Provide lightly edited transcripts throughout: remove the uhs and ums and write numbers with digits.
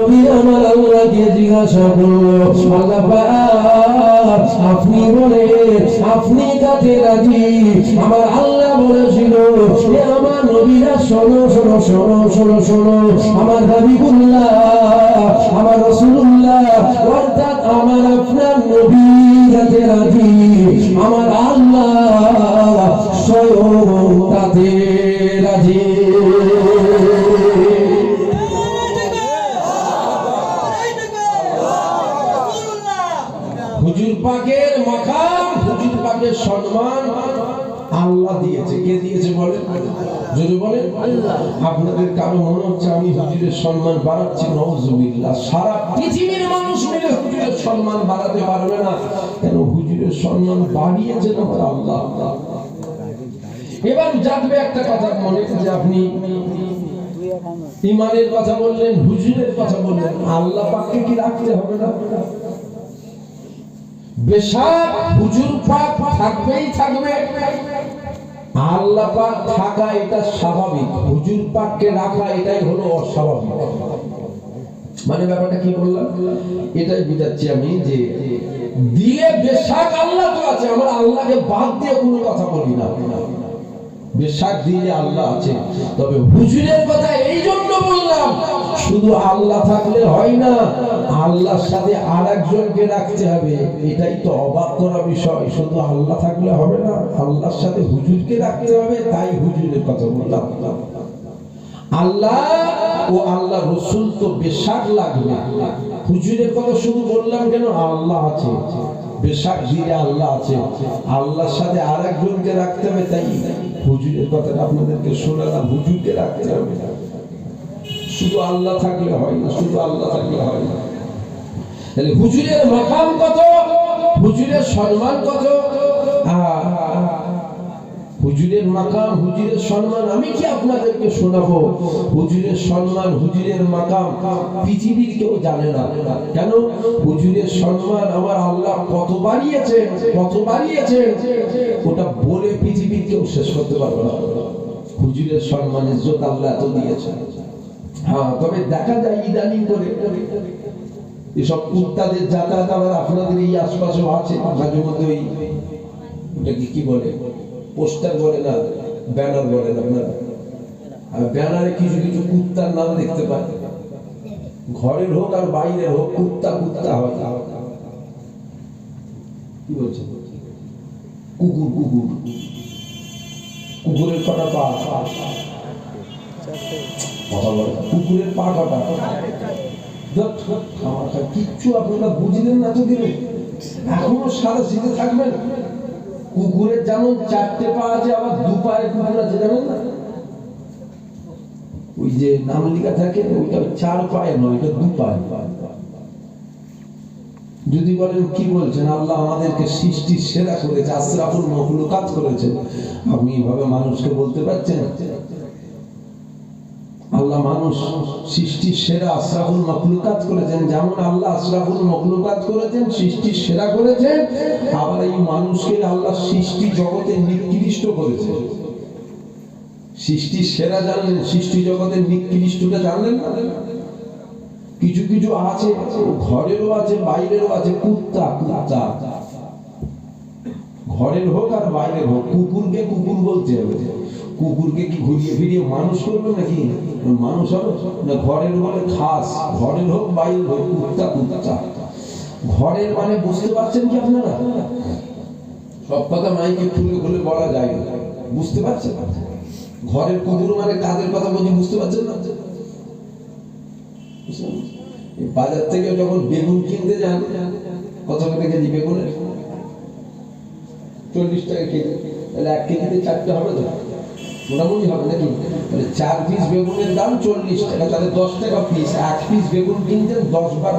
আমার আল্লাহকে জিজ্ঞাসা করলো, আল্লাহ আপনি বলে আপনি তাতে রাজি? আমার আল্লাহ বলেছিল, আমার নবীরা শোনো শোনো শোনো শোনো শোনো, আমার হাবিবুল্লাহ আমার রাসূলুল্লাহ অর্থাৎ আমার আপনার নবী তাতে রাজি, আমার আল্লাহ স্বয়ং তাতে রাজি। হুজুর পাকের মাকাম, হুজুর পাকের সম্মান আল্লাহ দিয়েছে। কে দিয়েছে বলেন? যদি বলেন আল্লাহ। আপনাদের কারো মনে হচ্ছে আমি হুজুরের সম্মান বাড়াচ্ছি? নাউজুবিল্লাহ। সারা পৃথিবীর মানুষ মিলে হুজুরের সম্মান বাড়াতে পারবে না। কেন? হুজুরের সম্মান বাড়িয়েছেন আমার আল্লাহ। এবার জানবে একটা কথা মনে, যে আপনি ইমানের কথা বললেন, হুজুরের কথা বললেন, আল্লাহ পাককে কি রাখতে হবে না? বেশাক হুজুর পাক থাকবেই থাকবে, আল্লাহ পাক থাকা এটা স্বাভাবিক, হুজুর পাককে রাখা এটাই হলো অস্বাভাবিক। মানে ব্যাপারটা কি বললাম? এটাই বুঝাচ্ছি আমি, যে দিলে বেশাক আল্লাহ তো আছে, আমরা আল্লাহকে বাদ দিয়ে কোনো কথা বলি না। বেশাক দিলে আল্লাহ আছে, তবে হুজুরের কথা এই জন্য বললাম, শুধু আল্লাহ থাকলে হয় না, আল্লাহর সাথে আরেকজনকে রাখতে হবে। এটাই তো অবাক করা বিষয়। শুধু আল্লাহ থাকলে হবে না, আল্লাহর সাথে হুজুরকে রাখতে হবে। তাই হুজুরের কথা বললাম। আল্লাহ ও আল্লাহ রাসূল তো বেশাক লাগবে, হুজুরের কথা শুধু বললাম কেন? আল্লাহ আছে, বেশাক দিলে আল্লাহ আছে, আল্লাহর সাথে আরেকজনকে রাখতে হবে। তাই হুজুরের কথাটা আপনাদেরকে শোনালাম, হুজুরকে রাখতে হবে। শুধু আল্লাহ থাকলে হয় না, শুধু আল্লাহ থাকলে হয় না। তাহলে হুজুরের মাকাম কত, হুজুরের সম্মান কত, হুজুরের মাকাম, হুজুরের সম্মান আমি কি আপনাদেরকে শোনাবো? হুজুরের সম্মান, হুজুরের মাকাম পৃথিবীর কেউ জানে না। কেন? হুজুরের সম্মান আমার আল্লাহ কত বাড়িয়েছে, কত বাড়িয়েছে, ওটা বলে পৃথিবীর কেউ শেষ করতে পারবে না। হুজুরের সম্মান ইজ্জত আল্লাহ এত দিয়েছে। হ্যাঁ, তবে দেখা যায় ইদানিং করে এসব কুত্তাদের যাতায়াত আবার আপনাদের এই আশপাশেও আছে। মাঝে মধ্যে ওই এটাকে কি বলে, পোস্টার বলে না, ব্যানার বলে না আপনারা, আর ব্যানারে কিছু কিছু কুত্তার নাম দেখতে পাই, ঘরের হোক আর বাইরের হোক, কুত্তা কুত্তা হয়। কি বলছে? কুকুর কুকুর, কুকুরের কটা পা? কথা বলে কুকুরের পা কটা? কিচ্ছু আপনারা বুঝলেন না তো দিলে, এখনো সারা শীতে থাকবেন। কুকুরের যেমন 4টে পা আছে, আবার 2 পায়ে কুকুর আছে, জানেন না? ওই যে নাম লেখা থাকে, ওইটা 4 পায়ে নয়, ওইটা 2 পায়ে। যদি বলেন কি বলছেন, আল্লাহ আমাদেরকে সৃষ্টির সেরা করেছে, আশরাফুল মাখলুকাত করেছে, আপনি এভাবে মানুষকে বলতে পারছেন? আল্লাহ মানুষ সৃষ্টির সেরা আশরাফুল মাখলুকাত করেছেন, যেমন আল্লাহ আশরাফুল মাখলুকাত করেছেন, সৃষ্টির সেরা করেছেন, আবার এই মানুষকে আল্লাহ সৃষ্টি জগতে নিকৃষ্ট করেছে। সৃষ্টির সেরা জানলেন, সৃষ্টি জগতের নিকৃষ্টটা জানলেন না? কিছু কিছু আছে, ঘরেরও আছে বাইরেরও আছে, কুত্তা কুত্তা, ঘরের হোক আর বাইরের হোক, কুকুরকে কুকুর বলতে হবে। কুকুরকে কি ঘুরিয়ে ফিরিয়ে মানুষ করবে নাকি? মানুষ হবে না। ঘরের বলে খাস, ঘরের হোক বাইরের হোক, কুত্তা কুত্তা। ঘরের মানে বুঝতে পারছেন কি আপনারা? সব কথা মাইকে খুলে খুলে বলা যায় না, বুঝতে পারছেন? ঘরের কুকুর মানে কাদের কথা বলছি, বুঝতে পারছেন না? বাজার থেকে যখন বেগুন কিনতে যান, কত করে কেজি বেগুনের? 40 টাকা কেজি। তাহলে 1 কেজিতে 4টে হবে তো, মোটামুটি হবে নাকি? তাহলে 4 পিস বেগুনের দাম 40 টাকা, তাহলে 10 টাকা পিস। 1 পিস বেগুন কিনতেন, 10 বার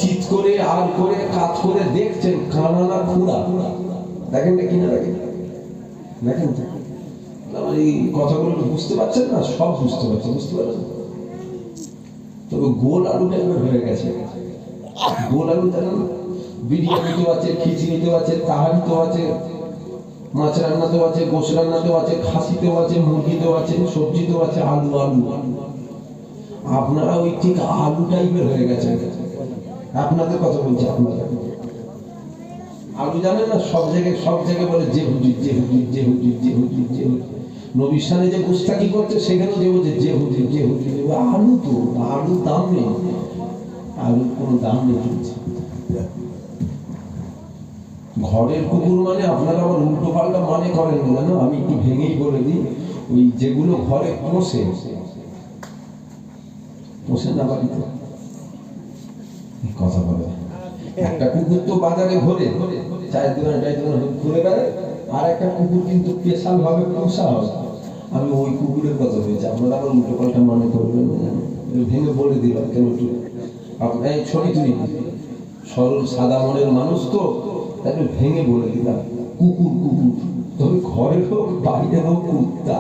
চিৎ করে আর করে কাজ করে দেখছেন, কানা না খুঁড়া, দেখেন না কিনা? দেখেন দেখেন এই কথাগুলো বুঝতে পারছেন না? সব বুঝতে পারছেন, বুঝতে পারছেন? তবে গোল আলুটা এবার হয়ে গেছে। গোল আলু জানেন? বিরিয়ানিতেও আছে, খিচুড়িতেও আছে, তাহারিতেও আছে, মাছ রান্নাতেও আছে, গোশ রান্নাতেও আছে, খাসিতেও আছে, মুরগিতেও আছে, সবজিতেও আছে, আলু আলু। আপনারা ওই ঠিক আলু টাইপের হয়ে গেছে। আপনাদের কথা বলছি, আপনারা আলু জানেন না, সব জায়গায় বলে যে হুজুর, যে হুজুর, যে হুজুর, যে হুজুর, যে হুজুর। নবীর সামনে যে গুস্তাখি করছে সেখানেও যে বলছে যে হুজুর, যে হুজুর। আলু তো, আলুর দাম নেই, আলুর কোনো দাম নেই। ঘরের কুকুর মানে আপনারা আবার উল্টো পাল্টা মানে করেন না, জানো? আমি একটু ভেঙেই বলে দিই, ওই যেগুলো ঘরে পোষে না বাড়িতে কথা বলে। একটা কুকুর তো বাজারে ঘোরে, চায়ের দোকানে ঘুরে বেড়ায়, আর একটা কুকুর কিন্তু স্পেশাল ভাবে পোষা হয়। আমি ওই কুকুরের কথা বলছি, আপনারা আবার উল্টো পাল্টা মানে করবেন না। ভেঙে বলে দিলাম কেন একটু আপনার ছড়ি তুই সরল সাদা মনের মানুষ তো, তাই ভেঙে বলে দিলাম কুকুর কুকুর, তবে ঘরে হোক বাইরে হোক কুত্তা।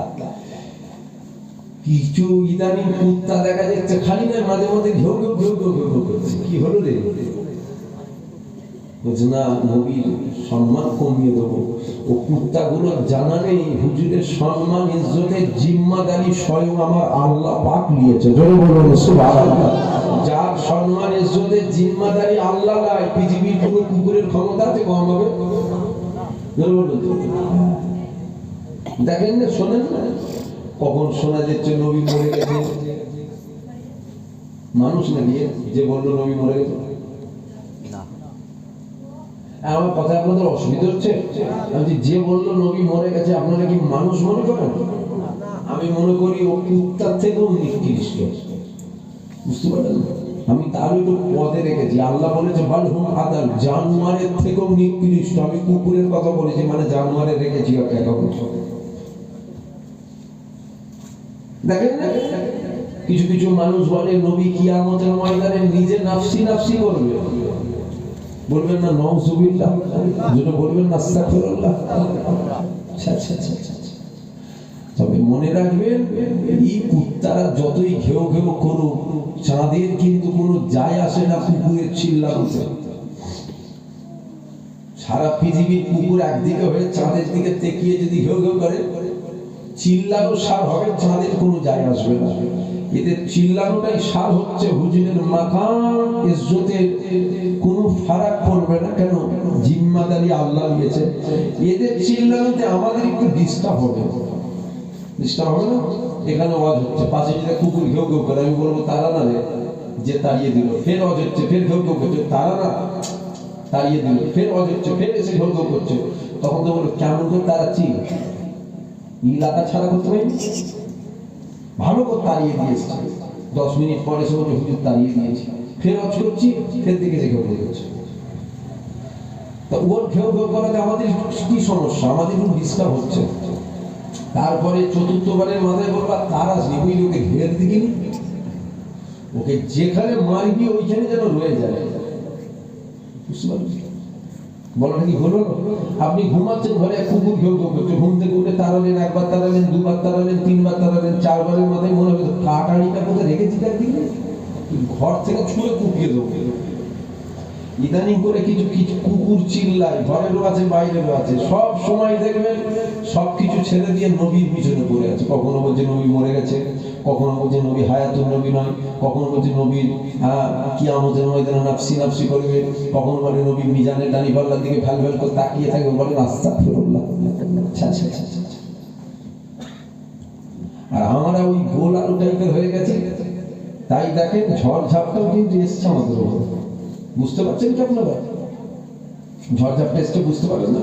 কিছু ইদানিং কুত্তা দেখা যাচ্ছে খালি নয়, মাঝে মধ্যে ঘেউ ঘেউ ঘেউ ঘেউ ঘেউ ঘেউ করছে। কি হলো রে? বলছে না নবীর সম্মান কমিয়ে দেবো। ও কুত্তাগুলো জানা নেই হুজুরের সম্মান ইজ্জতের জিম্মাদারি স্বয়ং আমার আল্লাহ পাক নিয়েছে। জোরে বলুন সুবহানাল্লাহ। যার সম্মান ইজ্জতের জিম্মাদারি আল্লাহ নেয়, পৃথিবীর কোনো কুকুরের ক্ষমতা আছে কম হবে? জোরে বলুন। দেখেন না, শোনেন না, কখন শোনা যাচ্ছে নবী মরে গেছে? মানুষ নাকি যে বললো নবী মরে গেছে? আমার কথা আপনাদের অসুবিধা হচ্ছে? আমি যে বললো নবী মরে গেছে আপনারা কি মানুষ মনে করেন? আমি মনে করি ও কুত্তার থেকেও নিকৃষ্ট। বুঝতে পারলেন? আমি তার একটু পদে রেখেছি। আল্লাহ বলেছে বালহুম আদাল, জানোয়ারের থেকেও নিকৃষ্ট। আমি কুকুরের কথা বলেছি, মানে জানোয়ারের রেখেছি একেবারে। দেখেন না, কিছু কিছু মানুষ বলে নবী কিয়ামতের ময়দানে নিজে নাফসি নাফসি করবে। বলবেন না নাউযুবিল্লাহ, যেটা বলবেন না আস্তাগফিরুল্লাহ। তবে মনে রাখবেন, এই কুত্তারা যতই ঘেউ ঘেউ করুক, চাঁদের কিন্তু কোনো যায় আসে না কুকুরের চিল্লানোতে। সারা পৃথিবীর কুকুর একদিকে হয়ে চাঁদের দিকে তাকিয়ে যদি ঘেউ ঘেউ করে, চিল্লানো সার হবে, চাঁদের কোনো যায় আসবে না। এদের চিল্লানোটাই সার হচ্ছে হুজুরের মাকাম ইজ্জতের কোনো ফারাক পড়বে না। কেন? জিম্মাদারি আল্লাহ দিয়েছে। এদের চিল্লানোতে আমাদের একটু ডিস্টার্ব হবে, ডিস্টার্ব হবে না? এখানে আওয়াজ হচ্ছে, পাশে যদি কুকুর ঘেউ ঘেউ করে, আমি বলবো তারা না রে, যে তাড়িয়ে দিল। ফের আওয়াজ হচ্ছে, ফের ঘেউ ঘেউ করছে, তারা না, তাড়িয়ে দিল। ফের আওয়াজ হচ্ছে, ফের এসে ঘেউ ঘেউ করছে। তখন তো বলবো কেমন করে তারা চিল এলাকা ছাড়া করতে পারি, ভালো করে তাড়িয়ে দিয়েছে। 10 মিনিট পরে এসে বলছে হুজুর তাড়িয়ে দিয়েছি। ফের অজ করছি, ফের দিকে যে ঘেউ ঘেউ করছে। তা ওর ঘেউ ঘেউ করাতে আমাদের কি সমস্যা? আমাদের খুব ডিস্টার্ব হচ্ছে। তারপরে চতুর্থবারের মাথায় বলবা তারা ওই লোকে ঘের দিকে নি, ওকে যেখানে মারবি ওইখানে যেন রয়ে যায়। বুঝতে পারছি? বলো নাকি হলো? আপনি ঘুমাচ্ছেন ঘরে, কুকুর ঘেউ ঘেউ করছে, ঘুম থেকে উঠে তাড়ালেন, একবার তাড়ালেন, দুবার তাড়ালেন, 3বার তাড়ালেন, 4বারের মাথায় মনে হবে কাটারিটা কোথায় রেখেছি তার দিকে, ঘর থেকে ছুঁড়ে কুপিয়ে দেবো। ইদানিং করে কিছু কিছু কুকুর চিল্লায়, ঘরেরও আছে বাইরেরও আছে। সব সময় দেখবেন সবকিছু ছেড়ে দিয়ে নবীর পিছনে পড়ে আছে। কখনো বলছে নবী মরে গেছে, কখনো বলছে নবী হায়াতুন নবী নয়, কখনো বলছে নবীর কিয়ামতের ময়দানে নাফসি নাফসি করবে, কখনো বলে নবী মিজানের ডানি পাল্লার দিকে ভ্যাল ভ্যাল করে তাকিয়ে থাকবে, বলে আস্তাগফিরুল্লাহ। আর আমরা ওই গোল আলু টাইপের হয়ে গেছে। তাই দেখেন ঝড় ঝাপটাও কিন্তু এসছে আমাদের উপর। বুঝতে পারছেন কি আপনারা? ঝড় ঝাপটা এসছে, বুঝতে পারলেন না?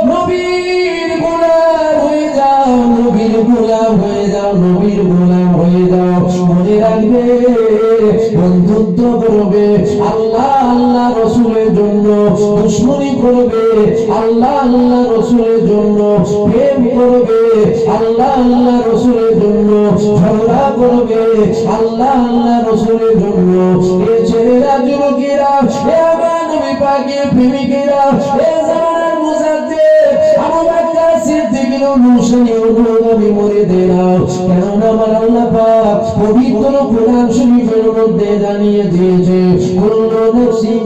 নবীর গোলাম হয়ে যাও, নবীর গোলাম হয়ে যাও, নবীর গোলাম হয়ে যাও। মনে রাখবে, বন্ধুত্ব করবে আল্লাহ আল্লাহ রসুলের জন্য, দুশমনি করবে আল্লাহ আল্লাহ রসুলের জন্য, প্রেম করবে আল্লাহ আল্লাহ রসুলের জন্য, ঝগড়া করবে আল্লাহ আল্লাহ রসুলের জন্য। এ ছেলেরা, যুবকেরা, এ আমার নবী পাকের প্রেমিকেরা, এ জামানার মুজাদ্দিদ আবু বকর সিদ্দিক অনুসারী অনুগামী মুরিদেরা, কেননা আমার আল্লাহ পাক পবিত্র কোরআন শরীফের মধ্যে জানিয়ে দিয়েছে কুল্লু নাফসিন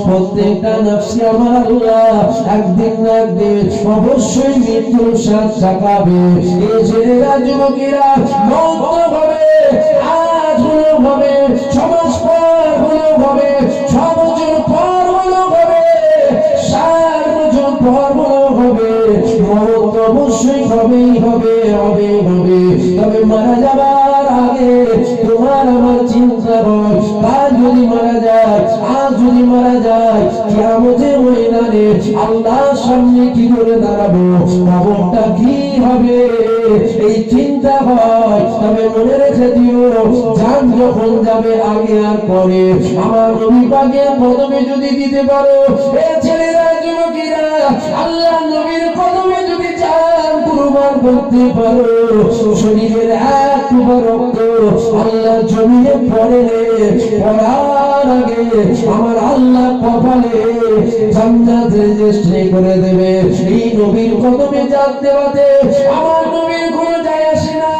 প্রত্যেকটা নফসি আমার আল্লাহ একদিন না একদিন অবশ্যই মৃত্যুর স্বাদ চাকাবে। এই ছেলেরা যুবকেরা মৌত হবে, আজ হলো হবে, 6 মাস পর হলো হবে, 6 বছর পর হলো হবে, 7 বছর পর হলো হবে, মৌত অবশ্যই হবেই হবে, হবে হবে। তবে মারা যাবার আগে তোমার আমার চিন্তা হয়, কাল যদি মারা যায়, আজ যদি মারা যায়, কিয়ামতের ময়দানে আল্লাহর সামনে কি করে দাঁড়াবো, খবরটা কি হবে, এই চিন্তা হয়। তবে মনে রেখে দিও, জান যখন যাবে আগে আর পরে আমার নবী পাকের কদমে যদি দিতে পারো, এ ছেলেরা যুবকেরা আল্লাহ নবীর কদমে যদি জান কুরবান করতে পারো, শরীরের এক টুকরো রক্ত আল্লাহ জমিনে পড়ে পড়ার আগে আমার আল্লাহ কপালে জান্নাত রেজিস্ট্রি করে দেবে। এই নবীর কদমে জান দেওয়াতে আমার নবীর কোনো যায় আসে না,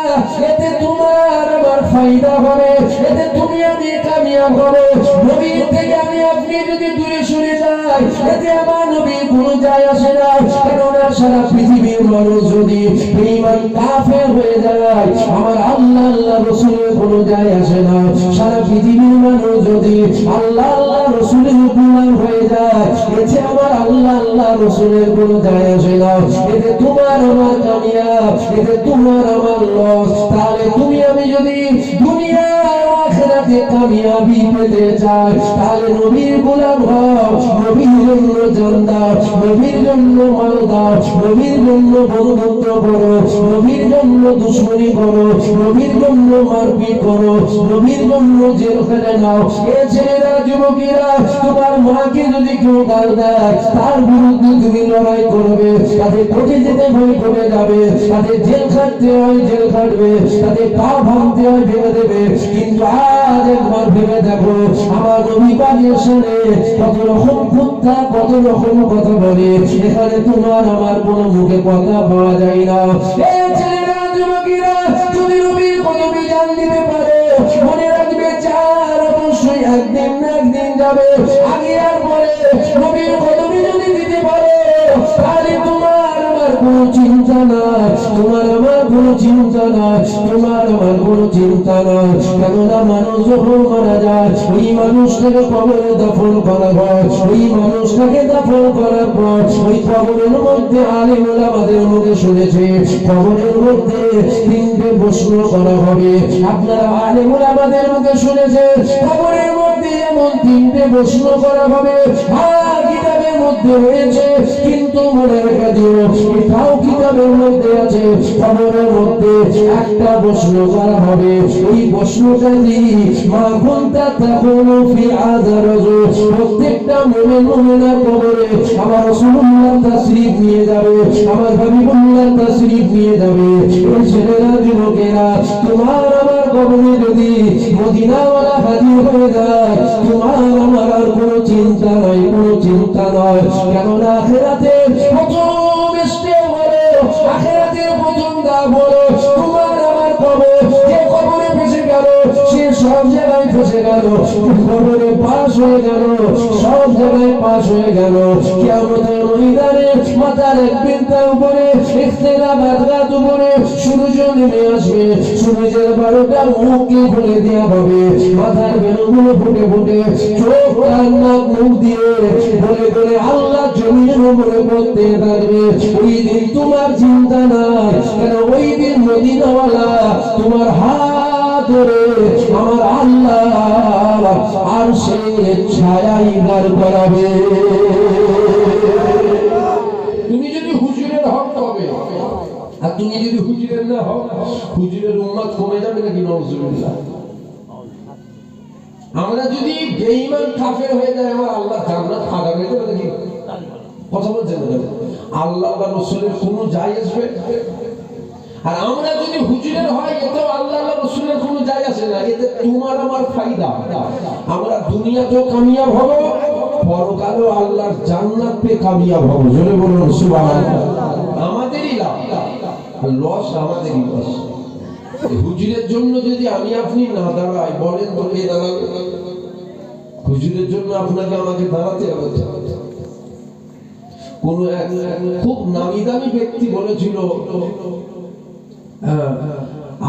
এতে তোমার আমার ফায়দা হবে, এতে তুমি আমি কামিয়াব হবে। নবীর থেকে আমি আপনি যদি দূরে সরে যাই, এতে আমার নবীর কোনো যায় আসে না। কেননা সারা পৃথিবীর মানুষ যদি বেঈমান কাফের হয়ে যায়, আমার আল্লাহ আল্লাহ রাসূলের কোনো যায় আসে না। সারা পৃথিবীর মানুষ যদি আল্লাহ আল্লাহ রাসূলের গোলাম হয়ে যায়, এতে আমার আল্লাহ আল্লাহ রাসূলের কোনো যায় আসে না। এতে তোমার আমার কামিয়াব, এতে তোমার আমার লস। তাহলে তুমি আমি যদি দুনিয়া আখিরাতে কামিয়াবি পেতে চাই, তাহলে নবীর গোলাম হও, নবীর জন্য জান দাও, নবীর জন্য মাল দাও, নবীর জন্য বন্ধুত্ব করো, নবীর জন্য দুশমনি করো, নবীর জন্য মারপিট করো, নবীর জন্য জেলখানে নাও। এ ছেলেরা যুবকেরা তোমার মাকে যদি কেউ গাল দেয়, তার বিরুদ্ধে তুমি লড়াই করবে, তাদের কোর্টে যেতে ভয় করে যাবে, তাদের জেল খাটতে হয় জেল খাটবে, তাদের পা ভাঙতে হয় ভেবে দেবে। কিন্তু আজ একবার ভেবে দেখো, আমার নবী পাকের সামনে কত রকম কুত্তা কত রকম কথা বলে, এখানে তোমার আমার কোনো মুখে কথা পাওয়া যায় না। এই ছেলেরা যুবকেরা যদি নবীর কদমে জান দিতে পারে, মনে রাখবে চার অবশ্যই একদিন না একদিন যাবে, আগে আর পরে নবীর কদমে যদি দিতে পারে, তাহলে তোমার আমার কোনো চিন্তা নাই, তোমার আমার কোনো চিন্তা নাই, তোমার আমার কোনো চিন্তা নাই। কেননা মানুষ যখন মারা যায়, ওই মানুষটাকে কবরে দাফন করা হয়, ওই মানুষটাকে দাফন করার পর ওই কবরের মধ্যে আলেম ওলামাদের মুখে শুনেছে, কবরের মধ্যে 3টে প্রশ্ন করা হবে। আপনারা আলেম ওলামাদের মুখে শুনেছে, কবরের মধ্যে এমন 3টে প্রশ্ন করা হবে, কিতাবের মধ্যে হয়েছে, কিন্তু মনে রেখে দিও এটাও কিতাবের মধ্যে আছে। কবরের মধ্যে একটা প্রশ্ন করা হবে, এই প্রশ্নটা কি মা কুনতা তাকুলু ফি হাযা রাজুল। প্রত্যেকটা মুমিন মুমিনার কবরে আমার রাসূলুল্লাহ তাশরীফ নিয়ে যাবে, আমার হাবিবুল্লাহ তাশরীফ নিয়ে যাবে। এই ছেলেরা যুবকেরা তোমার আমার কবরে যদি মদিনাওয়ালা হাজির হয়ে যায়, তোমার আমার আর কোনো চিন্তা নাই, কোনো চিন্তা নয়। কেননা আখিরাতে প্রথম স্টেপ হলো, আখিরাতের প্রথম ধাপ হলো তোমার আমার কবর। যে কবরে ফেসে গেল সে সব জায়গায় ফেসে গেল, কবরে পাশ হয়ে গেল, সব জায়গায় পাশ হয়ে গেল। কিয়ামতের ময়দানে মাথার এক বিন্দুর উপরে ইখতিলাফাত রাত উপরে সূর্য নেমে আসবে, সূর্যের 12টা মুখকে খুলে দেওয়া হবে, মাথার বেলুগুলো ফুটে ফুটে চোখ কান নাক মুখ দিয়ে বলে বলে আল্লাহ জমিনের উপরে পড়তে থাকবে। ওই দিন তোমার চিন্তা নাই, কেন ওই দিন মদিনাওয়ালা তোমার হাত ধরে আমার আল্লাহ আর সে ছায়াই দাঁড় করাবে। তুমি যদি হুজুরের হক হবে, আর তুমি যদি হুজুরের না হও, হুজুরের উম্মত কমে যাবে নাকি? নাউজুবিল্লাহ। আমরা যদি বেঈমান কাফের হয়ে যায়, আমার আল্লাহ জান্নাত হারাম হয়ে যাবে নাকি? কথা বলছেন না? আল্লাহ বা রাসূলের কোনো যায় আসবে? আর আমরা যদি হুজুরের হয়, এতে আল্লাহ বা রাসূলের কোনো যায় আসে না, এতে তোমার আমার ফায়দা। আমরা দুনিয়াতেও কামিয়াব হব, পরকালেও আল্লাহর জান্নাত পেয়ে কামিয়াব হব। জোরে বলুন সুবহানাল্লাহ। আমাদেরই লাভ, আর লস আমাদেরই লস। হুজুরের জন্য যদি আমি আপনি না দাঁড়াই, বলেন তো কে দাঁড়াবে? হুজুরের জন্য আপনাকে আমাকে দাঁড়াতে হবে। কোন এক খুব নামি দামি ব্যক্তি বলেছিল,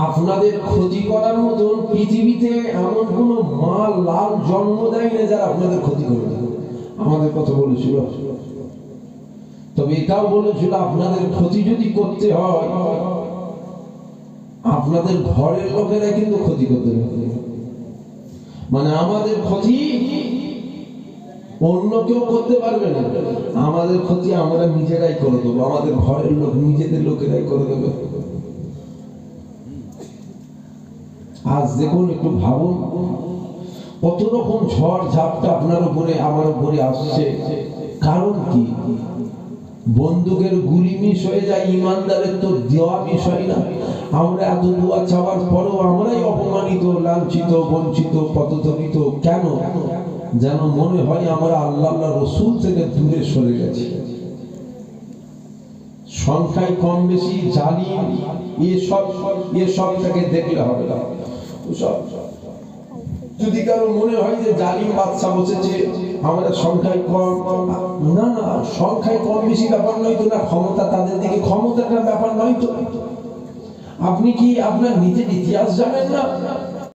আপনাদের ক্ষতি করার মতন পৃথিবীতে এমন কোন মা লাল জন্ম দেয় না যারা আপনাদের ক্ষতি করবে। আমাদের কথা বলেছিল। তবে এটাও বলেছিল, আপনাদের ক্ষতি যদি করতে হয় আপনাদের ঘরের লোকেরা কিন্তু ক্ষতি করতে হবে। মানে আমাদের ক্ষতি অন্য কেউ করতে পারবে না, আমাদের ক্ষতি আমরা নিজেরাই করে দেবো, আমাদের ঘরের লোক নিজেদের লোকেরাই করে দেবে। আজ দেখুন, একটু ভাবুন, কত রকম ঝড় ঝাপটা আপনার উপরে আমার উপরে আসছে। কারণ কি? বন্দুকের গুলি মিস হয়ে যায়, ইমানদারের তো দেওয়া বিষয় না। আমরা এত দোয়া চাওয়ার পরেও আমরাই অপমানিত, লাঞ্ছিত, বঞ্চিত, পদদলিত। কেন? যেন মনে হয় আমরা আল্লাহ রসুল থেকে দূরে সরে গেছি। সংখ্যায় কম বেশি জালিম এসবটাকে দেখলে হবে না। যদি কারো মনে হয় যে জালিম বাদশা বসেছে, আমরা সংখ্যায় কম, না না, সংখ্যায় কম বেশি ব্যাপার নয় তো, না ক্ষমতা তাদের দিকে ক্ষমতাটা ব্যাপার নয় তো। আপনি কি আপনার নিজের ইতিহাস জানেন না?